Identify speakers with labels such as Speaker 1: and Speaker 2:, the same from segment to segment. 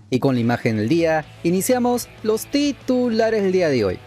Speaker 1: Y con la imagen del día, iniciamos los titulares del día de hoy.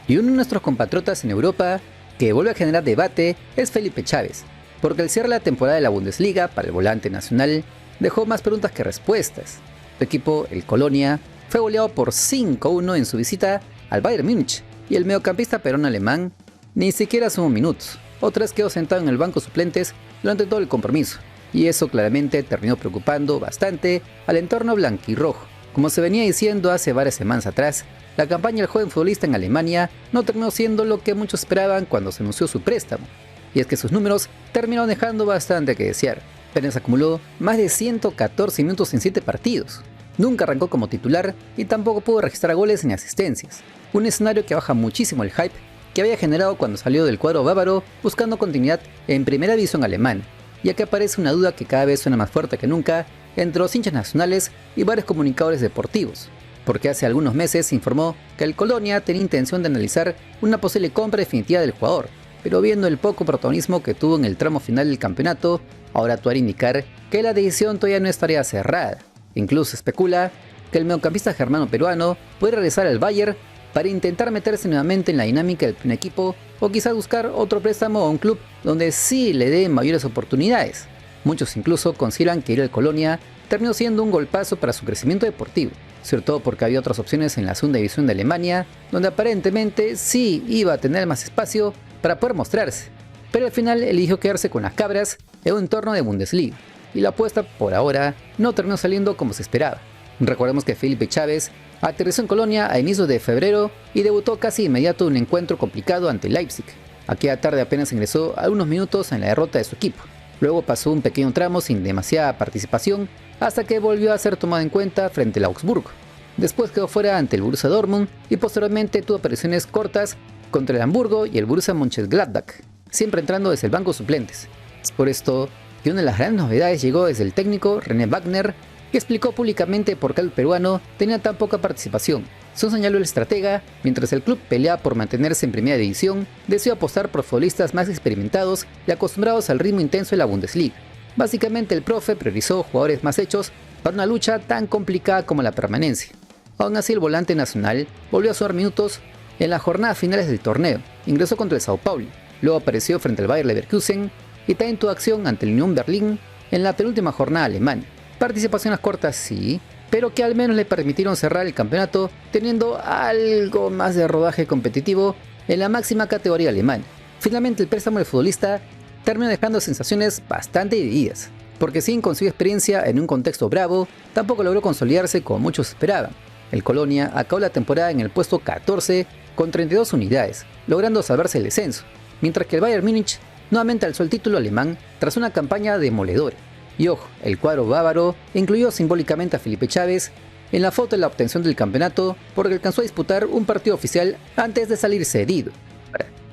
Speaker 1: Y uno de nuestros compatriotas en Europa que vuelve a generar debate es Felipe Chávez, porque el cierre de la temporada de la Bundesliga para el volante nacional dejó más preguntas que respuestas. Su equipo, el Colonia, fue goleado por 5-1 en su visita al Bayern Múnich, y el mediocampista peruano alemán ni siquiera sumó minutos. Otra vez quedó sentado en el banco suplentes durante todo el compromiso, y eso claramente terminó preocupando bastante al entorno blanquirrojo. Como se venía diciendo hace varias semanas atrás, la campaña del joven futbolista en Alemania no terminó siendo lo que muchos esperaban cuando se anunció su préstamo, y es que sus números terminaron dejando bastante que desear. Apenas acumuló más de 114 minutos en 7 partidos. Nunca arrancó como titular y tampoco pudo registrar goles ni asistencias, un escenario que baja muchísimo el hype que había generado cuando salió del cuadro bávaro buscando continuidad en primera división alemana, ya que aparece una duda que cada vez suena más fuerte que nunca entre los hinchas nacionales y varios comunicadores deportivos, porque hace algunos meses se informó que el Colonia tenía intención de analizar una posible compra definitiva del jugador, pero viendo el poco protagonismo que tuvo en el tramo final del campeonato, ahora todo indicar que la decisión todavía no estaría cerrada. Incluso especula que el mediocampista germano-peruano puede regresar al Bayern para intentar meterse nuevamente en la dinámica del primer equipo o quizás buscar otro préstamo a un club donde sí le dé mayores oportunidades. Muchos incluso consideran que ir al Colonia terminó siendo un golpazo para su crecimiento deportivo, sobre todo porque había otras opciones en la segunda división de Alemania, donde aparentemente sí iba a tener más espacio para poder mostrarse, pero al final eligió quedarse con las cabras en un entorno de Bundesliga, y la apuesta por ahora no terminó saliendo como se esperaba. Recordemos que Felipe Chávez aterrizó en Colonia a inicios de febrero y debutó casi inmediato en un encuentro complicado ante Leipzig. Aquella tarde apenas ingresó algunos minutos en la derrota de su equipo. Luego pasó un pequeño tramo sin demasiada participación hasta que volvió a ser tomado en cuenta frente al Augsburgo. Después quedó fuera ante el Borussia Dortmund y posteriormente tuvo apariciones cortas contra el Hamburgo y el Borussia Mönchengladbach, siempre entrando desde el banco suplentes. Es por esto que una de las grandes novedades llegó desde el técnico René Wagner, que explicó públicamente por qué el peruano tenía tan poca participación. Según señaló el estratega, mientras el club peleaba por mantenerse en primera división, decidió apostar por futbolistas más experimentados y acostumbrados al ritmo intenso de la Bundesliga. Básicamente el profe priorizó jugadores más hechos para una lucha tan complicada como la permanencia. Aún así el volante nacional volvió a sumar minutos en las jornadas finales del torneo. Ingresó contra el Sao Paulo, luego apareció frente al Bayer Leverkusen y también tuvo acción ante el Union Berlin en la penúltima jornada alemana. Participaciones cortas sí, pero que al menos le permitieron cerrar el campeonato teniendo algo más de rodaje competitivo en la máxima categoría alemana. Finalmente el préstamo del futbolista terminó dejando sensaciones bastante divididas, porque sin conseguir experiencia en un contexto bravo, tampoco logró consolidarse como muchos esperaban. El Colonia acabó la temporada en el puesto 14 con 32 unidades, logrando salvarse el descenso, mientras que el Bayern Múnich nuevamente alzó el título alemán tras una campaña demoledora. Y ojo, el cuadro bávaro incluyó simbólicamente a Felipe Chávez en la foto de la obtención del campeonato porque alcanzó a disputar un partido oficial antes de salir cedido.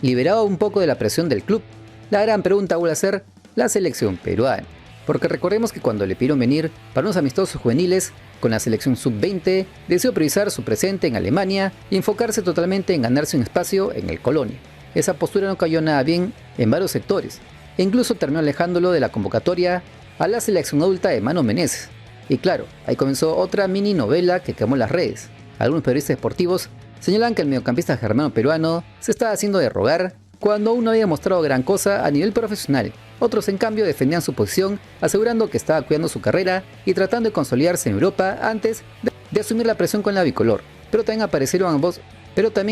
Speaker 1: Liberado un poco de la presión del club, la gran pregunta vuelve a ser la selección peruana, porque recordemos que cuando le pidieron venir para unos amistosos juveniles con la selección sub-20, decidió priorizar su presente en Alemania y enfocarse totalmente en ganarse un espacio en el Colonia. Esa postura no cayó nada bien en varios sectores, e incluso terminó alejándolo de la convocatoria a la selección adulta de Mano Menezes. Y claro, ahí comenzó otra mini novela que quemó las redes. Algunos periodistas deportivos señalan que el mediocampista germano-peruano se estaba haciendo de rogar cuando aún no había mostrado gran cosa a nivel profesional. Otros en cambio defendían su posición asegurando que estaba cuidando su carrera y tratando de consolidarse en Europa antes de asumir la presión con la bicolor. Pero también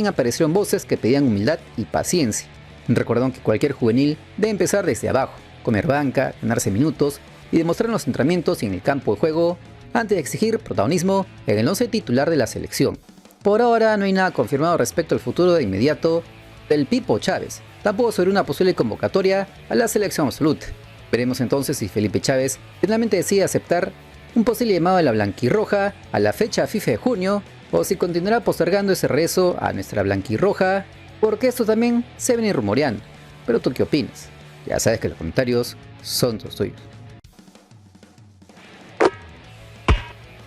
Speaker 1: aparecieron voces que pedían humildad y paciencia. Recordaron que cualquier juvenil debe empezar desde abajo, comer banca, ganarse minutos y demostrar en los entrenamientos y en el campo de juego antes de exigir protagonismo en el 11 titular de la selección. Por ahora no hay nada confirmado respecto al futuro de inmediato del Pipo Chávez, tampoco sobre una posible convocatoria a la selección absoluta. Veremos entonces si Felipe Chávez finalmente decide aceptar un posible llamado de la blanquirroja a la fecha FIFA de junio o si continuará postergando ese regreso a nuestra blanquirroja, porque esto también se viene rumoreando. Pero ¿tú qué opinas? Ya sabes que los comentarios son todos tuyos.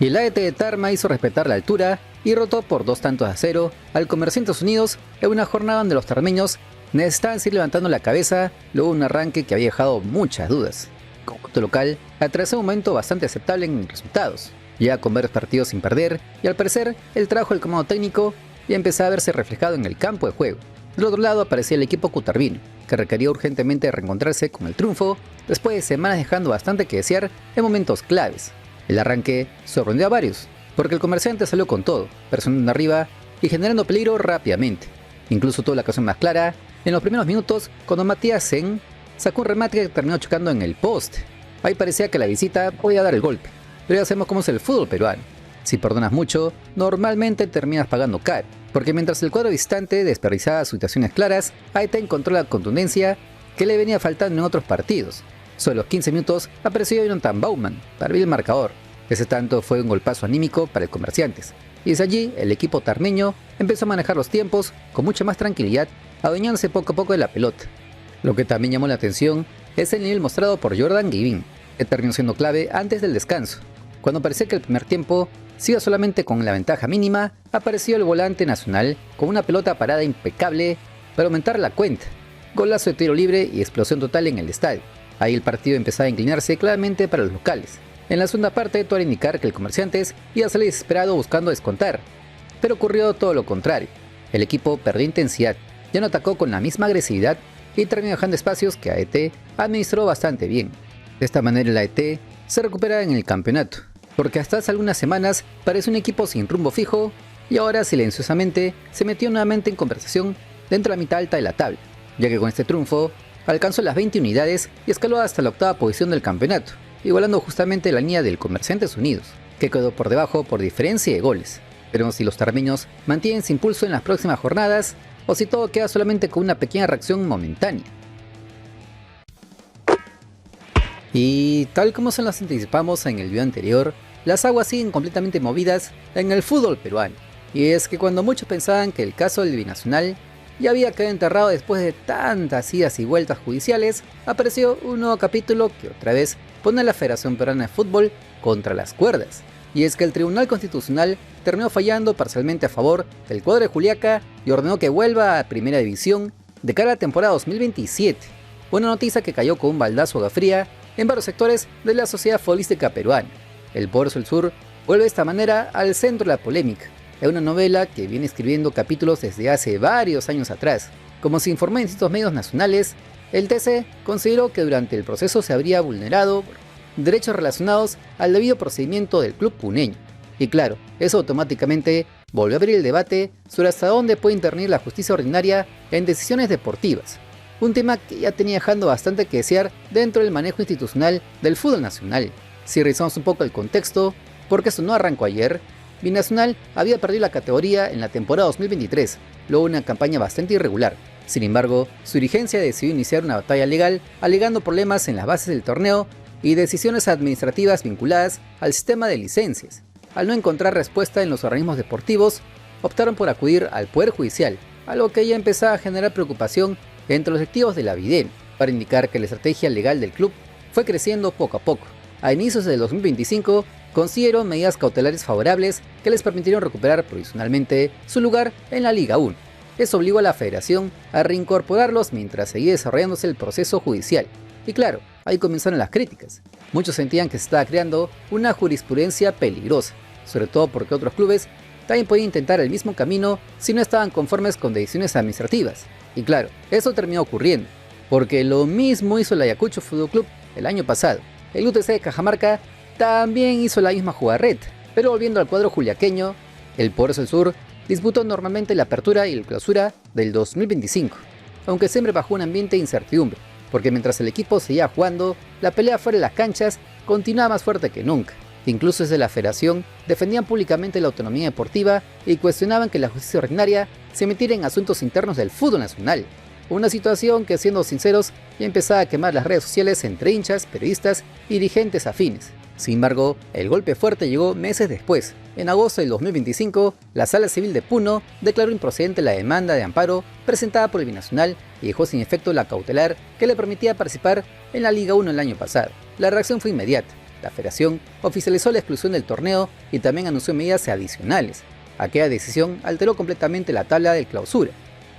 Speaker 1: Y el AET de Tarma hizo respetar la altura y derrotó por 2-0 al Comerciantes Unidos en una jornada donde los tarmeños necesitaban seguir levantando la cabeza luego de un arranque que había dejado muchas dudas. El conjunto local atravesó un momento bastante aceptable en resultados, ya con varios partidos sin perder, y al parecer el trabajo del comando técnico ya empezaba a verse reflejado en el campo de juego. Del otro lado aparecía el equipo cutarbino, que requería urgentemente reencontrarse con el triunfo después de semanas dejando bastante que desear en momentos claves. El arranque sorprendió a varios, porque el Comerciante salió con todo, presionando arriba y generando peligro rápidamente. Incluso tuvo la ocasión más clara en los primeros minutos cuando Matías Sen sacó un remate que terminó chocando en el poste. Ahí parecía que la visita podía dar el golpe, pero ya sabemos cómo es el fútbol peruano. Si perdonas mucho, normalmente terminas pagando caro, porque mientras el cuadro visitante desperdiciaba situaciones claras, AET encontró la contundencia que le venía faltando en otros partidos. Solo a los 15 minutos apareció Jonathan Baumann para abrir el marcador. Ese tanto fue un golpazo anímico para el Comerciantes, y desde allí el equipo tarmeño empezó a manejar los tiempos con mucha más tranquilidad, adueñándose poco a poco de la pelota. Lo que también llamó la atención es el nivel mostrado por Jordan Guivín, que terminó siendo clave antes del descanso. Cuando parecía que el primer tiempo se iba solamente con la ventaja mínima, apareció el volante nacional con una pelota parada impecable para aumentar la cuenta. Golazo de tiro libre y explosión total en el estadio. Ahí el partido empezaba a inclinarse claramente para los locales. En la segunda parte todo era indicar que el Comerciantes iba a salir desesperado buscando descontar, pero ocurrió todo lo contrario. El equipo perdió intensidad, ya no atacó con la misma agresividad y terminó dejando espacios que AET administró bastante bien. De esta manera el AET se recupera en el campeonato, porque hasta hace algunas semanas parecía un equipo sin rumbo fijo y ahora silenciosamente se metió nuevamente en conversación dentro de la mitad alta de la tabla, ya que con este triunfo alcanzó las 20 unidades y escaló hasta la octava posición del campeonato, igualando justamente la línea del Comerciantes Unidos, que quedó por debajo por diferencia de goles. Veremos si los tarmeños mantienen su impulso en las próximas jornadas o si todo queda solamente con una pequeña reacción momentánea. Y tal como se los anticipamos en el video anterior, las aguas siguen completamente movidas en el fútbol peruano. Y es que cuando muchos pensaban que el caso del binacional ya había quedado enterrado después de tantas idas y vueltas judiciales, apareció un nuevo capítulo que otra vez pone a la Federación Peruana de Fútbol contra las cuerdas. Y es que el Tribunal Constitucional terminó fallando parcialmente a favor del cuadro de Juliaca y ordenó que vuelva a Primera División de cara a la temporada 2027. Una noticia que cayó con un baldazo de agua fría en varios sectores de la sociedad futbolística peruana. El Poderoso del Sur vuelve de esta manera al centro de la polémica. Es una novela que viene escribiendo capítulos desde hace varios años atrás. Como se informó en distintos medios nacionales, el TC consideró que durante el proceso se habría vulnerado derechos relacionados al debido procedimiento del club puneño. Y claro, eso automáticamente volvió a abrir el debate sobre hasta dónde puede intervenir la justicia ordinaria en decisiones deportivas. Un tema que ya tenía dejando bastante que desear dentro del manejo institucional del fútbol nacional. Si revisamos un poco el contexto, porque esto no arrancó ayer, Binacional había perdido la categoría en la temporada 2023, luego de una campaña bastante irregular. Sin embargo, su dirigencia decidió iniciar una batalla legal alegando problemas en las bases del torneo y decisiones administrativas vinculadas al sistema de licencias. Al no encontrar respuesta en los organismos deportivos, optaron por acudir al Poder Judicial, algo que ya empezaba a generar preocupación entre los directivos de la Videna, para indicar que la estrategia legal del club fue creciendo poco a poco. A inicios del 2025, consiguieron medidas cautelares favorables que les permitieron recuperar provisionalmente su lugar en la Liga 1. Eso obligó a la federación a reincorporarlos mientras seguía desarrollándose el proceso judicial. Y claro, ahí comenzaron las críticas. Muchos sentían que se estaba creando una jurisprudencia peligrosa, sobre todo porque otros clubes también podían intentar el mismo camino si no estaban conformes con decisiones administrativas. Y claro, eso terminó ocurriendo, porque lo mismo hizo el Ayacucho Fútbol Club el año pasado. El UTC de Cajamarca también hizo la misma jugarreta, pero volviendo al cuadro juliaqueño, el Poderoso del Sur disputó normalmente la apertura y la clausura del 2025, aunque siempre bajo un ambiente de incertidumbre, porque mientras el equipo seguía jugando, la pelea fuera de las canchas continuaba más fuerte que nunca. Incluso desde la federación defendían públicamente la autonomía deportiva y cuestionaban que la justicia ordinaria se metiera en asuntos internos del fútbol nacional. Una situación que, siendo sinceros, ya empezaba a quemar las redes sociales entre hinchas, periodistas y dirigentes afines. Sin embargo, el golpe fuerte llegó meses después. En agosto del 2025, la Sala Civil de Puno declaró improcedente la demanda de amparo presentada por el Binacional y dejó sin efecto la cautelar que le permitía participar en la Liga 1 el año pasado. La reacción fue inmediata. La federación oficializó la exclusión del torneo y también anunció medidas adicionales. Aquella decisión alteró completamente la tabla del clausura.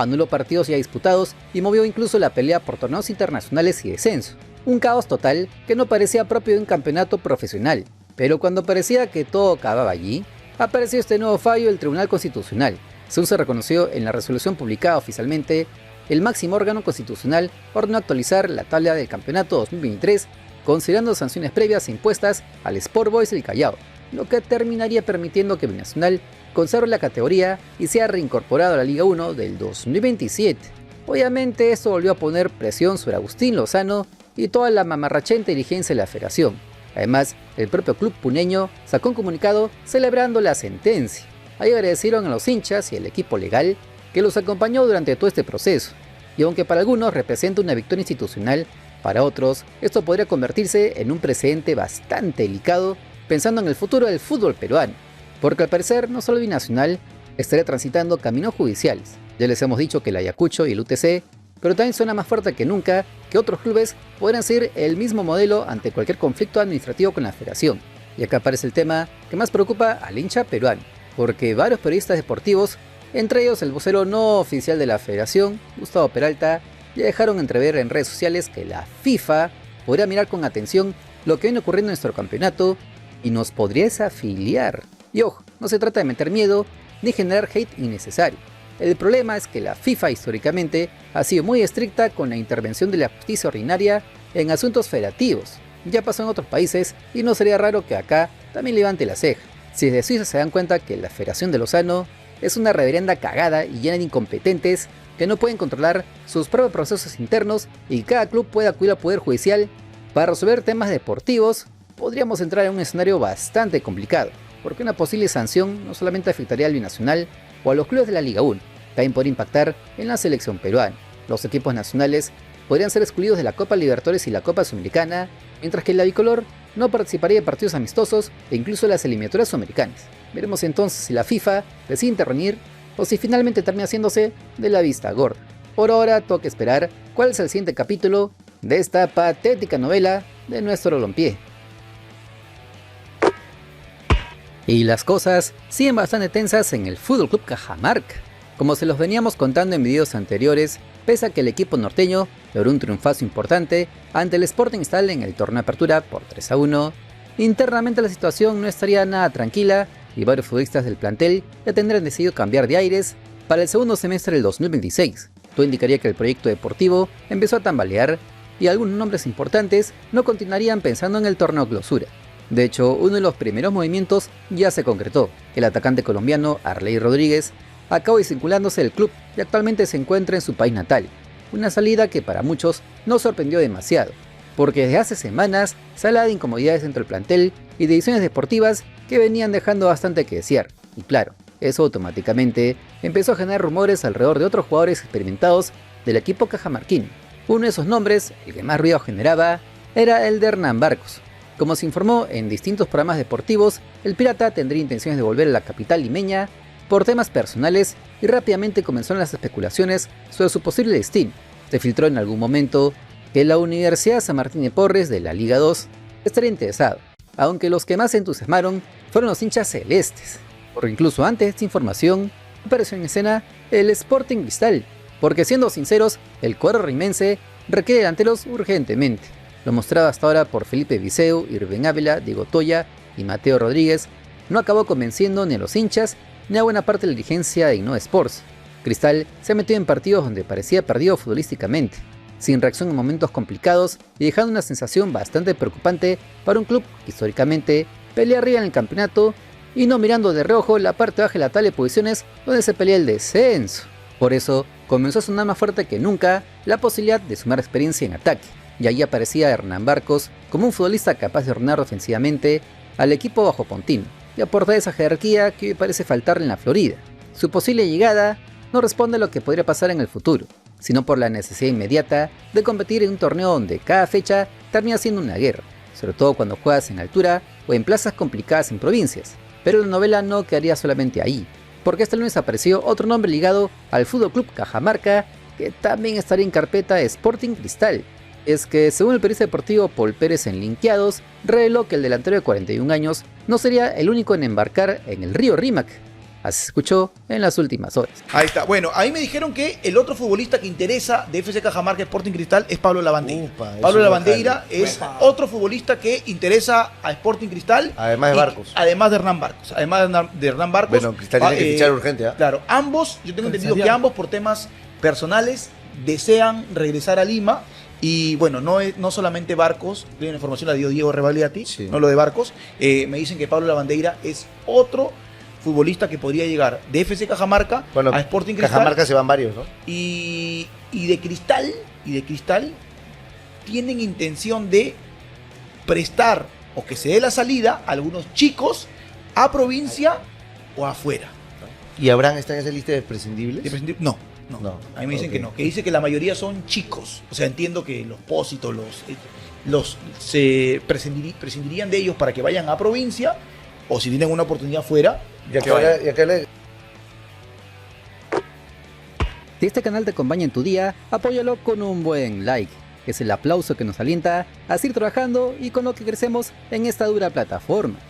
Speaker 1: anuló partidos ya disputados y movió incluso la pelea por torneos internacionales y descenso. Un caos total que no parecía propio de un campeonato profesional, pero cuando parecía que todo acababa allí, apareció este nuevo fallo del Tribunal Constitucional. Según se reconoció en la resolución publicada oficialmente, el máximo órgano constitucional ordenó actualizar la tabla del campeonato 2023 considerando sanciones previas impuestas al Sport Boys del Callao, lo que terminaría permitiendo que Binacional conserve la categoría y sea reincorporado a la Liga 1 del 2027. Obviamente esto volvió a poner presión sobre Agustín Lozano y toda la mamarrachenta dirigencia de la federación. Además, el propio club puneño sacó un comunicado celebrando la sentencia. Ahí agradecieron a los hinchas y al equipo legal que los acompañó durante todo este proceso. Y aunque para algunos representa una victoria institucional, para otros esto podría convertirse en un precedente bastante delicado pensando en el futuro del fútbol peruano. Porque al parecer no solo Binacional estaría transitando caminos judiciales. Ya les hemos dicho que el Ayacucho y el UTC, pero también suena más fuerte que nunca que otros clubes podrán seguir el mismo modelo ante cualquier conflicto administrativo con la federación. Y acá aparece el tema que más preocupa al hincha peruano, porque varios periodistas deportivos, entre ellos el vocero no oficial de la federación, Gustavo Peralta, ya dejaron entrever en redes sociales que la FIFA podría mirar con atención lo que viene ocurriendo en nuestro campeonato y nos podría desafiliar. Y ojo, no se trata de meter miedo ni generar hate innecesario. El problema es que la FIFA históricamente ha sido muy estricta con la intervención de la justicia ordinaria en asuntos federativos. Ya pasó en otros países y no sería raro que acá también levante la ceja. Si desde Suiza se dan cuenta que la Federación de Lozano es una reverenda cagada y llena de incompetentes que no pueden controlar sus propios procesos internos y cada club puede acudir al Poder Judicial para resolver temas deportivos, podríamos entrar en un escenario bastante complicado, porque una posible sanción no solamente afectaría al Binacional o a los clubes de la Liga 1, también podría impactar en la selección peruana. Los equipos nacionales podrían ser excluidos de la Copa Libertadores y la Copa Sudamericana, mientras que la bicolor no participaría de partidos amistosos e incluso las eliminatorias sudamericanas. Veremos entonces si la FIFA decide intervenir o si finalmente termina haciéndose de la vista gorda. Por ahora toca esperar cuál es el siguiente capítulo de esta patética novela de nuestro Olompié. Y las cosas siguen bastante tensas en el Fútbol Club Cajamarca. Como se los veníamos contando en videos anteriores, pese a que el equipo norteño logró un triunfazo importante ante el Sporting Cristal en el torneo de apertura por 3-1, internamente la situación no estaría nada tranquila y varios futbolistas del plantel ya tendrán decidido cambiar de aires para el segundo semestre del 2026. Todo indicaría que el proyecto deportivo empezó a tambalear y algunos nombres importantes no continuarían pensando en el torneo clausura. De hecho, uno de los primeros movimientos ya se concretó. El atacante colombiano Arley Rodríguez acabó desvinculándose del club y actualmente se encuentra en su país natal. Una salida que para muchos no sorprendió demasiado, porque desde hace semanas se habla de incomodidades entre el plantel y de decisiones deportivas que venían dejando bastante que desear. Y claro, eso automáticamente empezó a generar rumores alrededor de otros jugadores experimentados del equipo cajamarquino. Uno de esos nombres, el que más ruido generaba, era el de Hernán Barcos. Como se informó en distintos programas deportivos, el Pirata tendría intenciones de volver a la capital limeña por temas personales y rápidamente comenzaron las especulaciones sobre su posible destino. Se filtró en algún momento que la Universidad San Martín de Porres de la Liga 2 estaría interesado, aunque los que más se entusiasmaron fueron los hinchas celestes, porque incluso antes de esta información apareció en escena el Sporting Cristal, porque siendo sinceros, el cuadro rimense requiere delanteros urgentemente. Lo mostrado hasta ahora por Felipe Viseu, Irving Ávila, Diego Toya y Mateo Rodríguez no acabó convenciendo ni a los hinchas ni a buena parte de la dirigencia de Innova Sports. Cristal se ha metido en partidos donde parecía perdido futbolísticamente, sin reacción en momentos complicados y dejando una sensación bastante preocupante para un club que históricamente pelea arriba en el campeonato y no mirando de reojo la parte baja de la tabla de posiciones donde se pelea el descenso. Por eso comenzó a sonar más fuerte que nunca la posibilidad de sumar experiencia en ataque, y ahí aparecía Hernán Barcos como un futbolista capaz de ordenar ofensivamente al equipo bajo Pontino y aportar esa jerarquía que hoy parece faltarle en la Florida. Su posible llegada no responde a lo que podría pasar en el futuro, sino por la necesidad inmediata de competir en un torneo donde cada fecha termina siendo una guerra, sobre todo cuando juegas en altura o en plazas complicadas en provincias. Pero la novela no quedaría solamente ahí, porque este lunes apareció otro nombre ligado al Fútbol Club Cajamarca que también estaría en carpeta de Sporting Cristal. Es que según el periodista deportivo Paul Pérez en Linkeados, reveló que el delantero de 41 años no sería el único en embarcar en el río Rímac, Así se escuchó en las últimas horas.
Speaker 2: Ahí está. Bueno, ahí me dijeron que el otro futbolista que interesa de FC Cajamarca Sporting Cristal es Pablo Lavandeira. Pablo Lavandeira es otro futbolista que interesa a Sporting Cristal.
Speaker 3: Además de Barcos.
Speaker 2: Además de Hernán Barcos.
Speaker 3: Bueno, Cristal tiene que fichar urgente, ¿eh?
Speaker 2: Claro, ambos, yo tengo entendido que ambos por temas personales desean regresar a Lima. Y bueno, no solamente Barcos, la información la dio Diego Rebagliati, sí, no lo de Barcos. Me dicen que Pablo Lavandeira es otro futbolista que podría llegar de FC Cajamarca a Sporting Cristal.
Speaker 3: Cajamarca se van varios, ¿no?
Speaker 2: Y de Cristal tienen intención de prestar o que se dé la salida a algunos chicos a provincia o afuera.
Speaker 3: ¿Y Abraham está en esa lista de prescindibles?
Speaker 2: No. A mí me dicen que no, que dice que la mayoría son chicos. O sea, entiendo que los Pósitos, se prescindirían de ellos para que vayan a provincia, o si tienen una oportunidad fuera.
Speaker 1: Si este canal te acompaña en tu día, apóyalo con un buen like. Es el aplauso que nos alienta a seguir trabajando y con lo que crecemos en esta dura plataforma.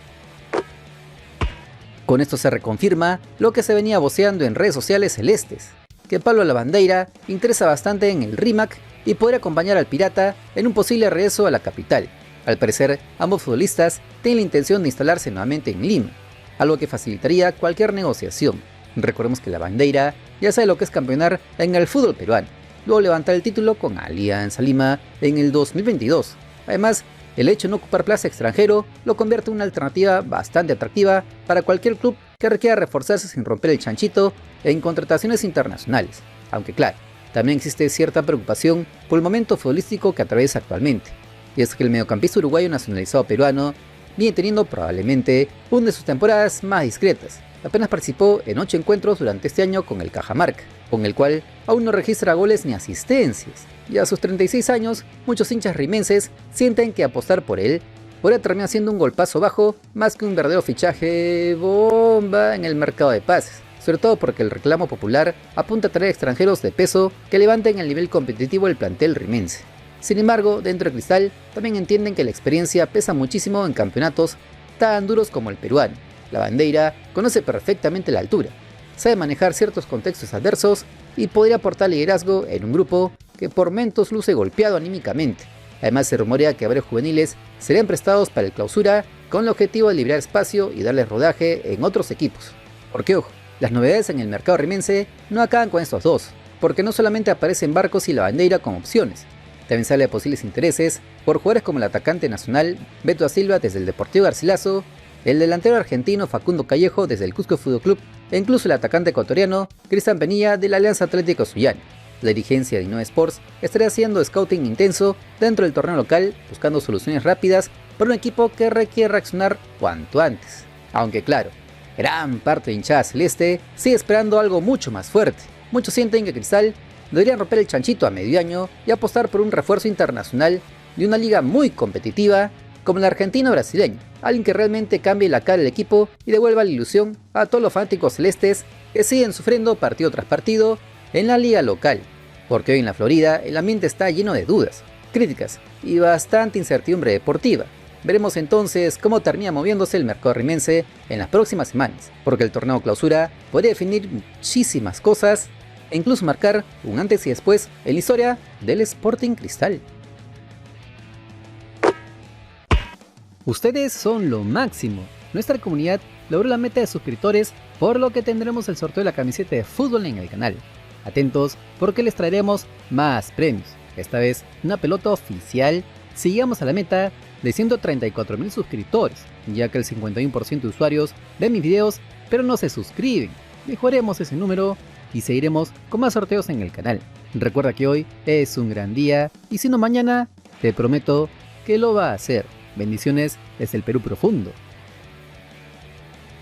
Speaker 1: Con esto se reconfirma lo que se venía voceando en redes sociales celestes, que Pablo Lavandeira interesa bastante en el RIMAC y podría acompañar al Pirata en un posible regreso a la capital. Al parecer, ambos futbolistas tienen la intención de instalarse nuevamente en Lima, algo que facilitaría cualquier negociación. Recordemos que Lavandeira ya sabe lo que es campeonar en el fútbol peruano, luego levantar el título con Alianza Lima en el 2022. Además, el hecho de no ocupar plaza extranjero lo convierte en una alternativa bastante atractiva para cualquier club que requiera reforzarse sin romper el chanchito en contrataciones internacionales. Aunque claro, también existe cierta preocupación por el momento futbolístico que atraviesa actualmente. Y es que el mediocampista uruguayo nacionalizado peruano viene teniendo probablemente una de sus temporadas más discretas. Apenas participó en 8 encuentros durante este año con el Cajamarca, con el cual aún no registra goles ni asistencias. Y a sus 36 años, muchos hinchas rimenses sienten que apostar por él podría terminar siendo un golpazo bajo más que un verdadero fichaje bomba en el mercado de pases. Sobre todo porque el reclamo popular apunta a traer extranjeros de peso que levanten el nivel competitivo del plantel rimense. Sin embargo, dentro de Cristal también entienden que la experiencia pesa muchísimo en campeonatos tan duros como el peruano. Lavandeira conoce perfectamente la altura, sabe manejar ciertos contextos adversos y podría aportar liderazgo en un grupo que por momentos luce golpeado anímicamente. Además, se rumorea que varios juveniles serían prestados para el clausura con el objetivo de liberar espacio y darles rodaje en otros equipos. Porque ojo, las novedades en el mercado rimense no acaban con estos dos, porque no solamente aparecen Barcos y Lavandeira como opciones, también se habla de posibles intereses por jugadores como el atacante nacional Beto da Silva desde el Deportivo Garcilaso, el delantero argentino Facundo Callejo desde el Cusco Fútbol Club e incluso el atacante ecuatoriano Cristian Penilla de la Alianza Atlético Zuliano. La dirigencia de Innova Sports estaría haciendo scouting intenso dentro del torneo local, buscando soluciones rápidas para un equipo que requiere reaccionar cuanto antes. Aunque claro, gran parte de hinchada celeste sigue esperando algo mucho más fuerte. Muchos sienten que Cristal debería romper el chanchito a medio año y apostar por un refuerzo internacional de una liga muy competitiva como la argentina-brasileña, alguien que realmente cambie la cara del equipo y devuelva la ilusión a todos los fanáticos celestes que siguen sufriendo partido tras partido en la liga local, porque hoy en la Florida el ambiente está lleno de dudas, críticas y bastante incertidumbre deportiva. Veremos entonces cómo termina moviéndose el mercado rimense en las próximas semanas, porque el torneo clausura podría definir muchísimas cosas e incluso marcar un antes y después en la historia del Sporting Cristal. Ustedes son lo máximo. Nuestra comunidad logró la meta de suscriptores, por lo que tendremos el sorteo de la camiseta de fútbol en el canal. Atentos porque les traeremos más premios, esta vez una pelota oficial si llegamos a la meta de 134,000 suscriptores, ya que el 51% de usuarios ven mis videos pero no se suscriben. Mejoremos ese número y seguiremos con más sorteos en el canal. Recuerda que hoy es un gran día y si no mañana, te prometo que lo va a hacer. Bendiciones desde el Perú profundo.